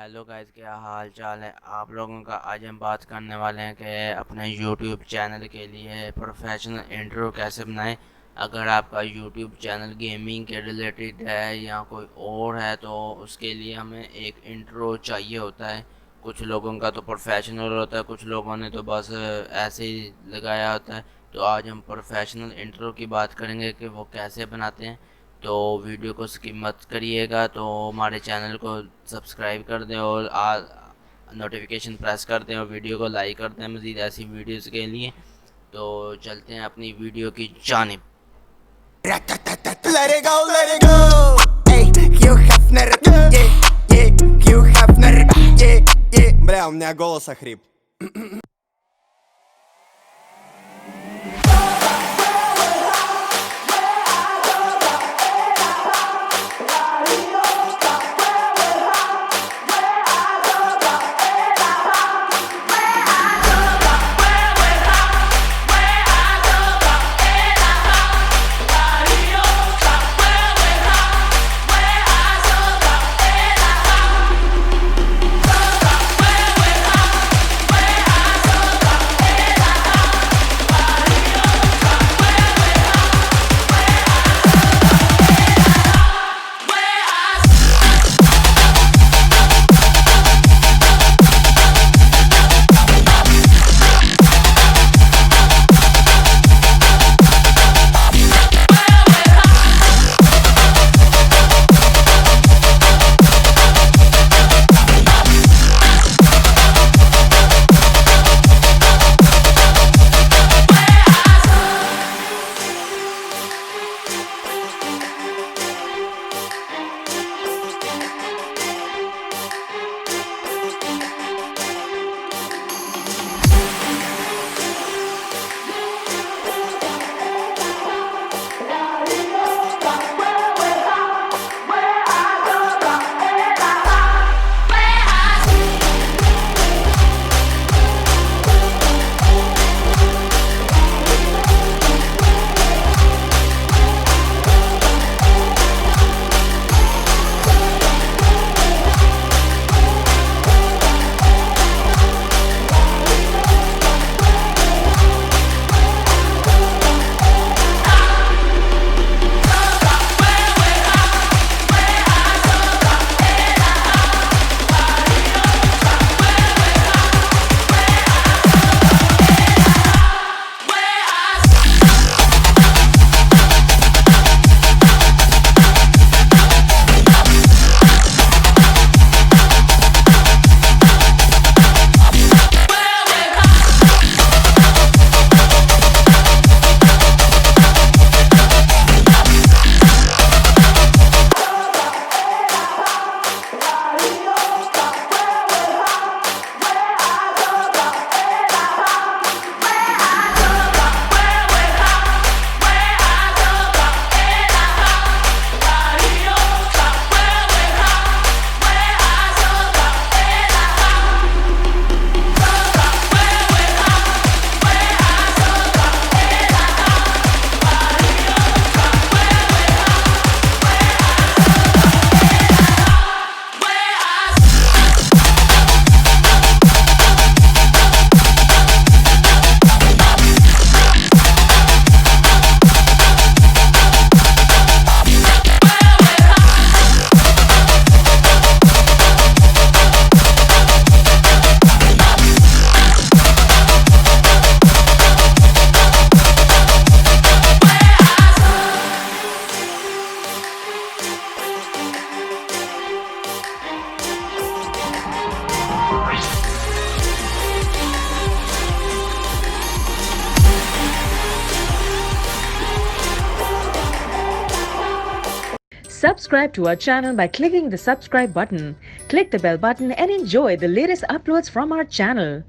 Hello guys, क्या हाल चाल है आप लोगों का। आज हम बात करने वाले हैं कि अपने यूट्यूब चैनल के लिए प्रोफेशनल इंट्रो कैसे बनाएं। अगर आपका यूट्यूब चैनल गेमिंग के रिलेटेड है या कोई और है तो उसके लिए हमें एक इंट्रो चाहिए होता है। कुछ लोगों का तो प्रोफेशनल होता है, कुछ लोगों ने तो बस ऐसे ही लगाया होता है। तो आज हम प्रोफेशनल इंट्रो की बात करेंगे कि वो कैसे बनाते हैं। तो वीडियो को स्किप मत करिएगा, तो हमारे चैनल को सब्सक्राइब कर दें और नोटिफिकेशन प्रेस कर दें और वीडियो को लाइक कर दें मज़ीद ऐसी वीडियोस के लिए। तो चलते हैं अपनी वीडियो की जानिब। Let it go, let it go. Эй, Hugh Hefner, Hugh Hefner, Бля, у меня голос охрип. Subscribe to our channel by clicking the subscribe button. Click the bell button and enjoy the latest uploads from our channel.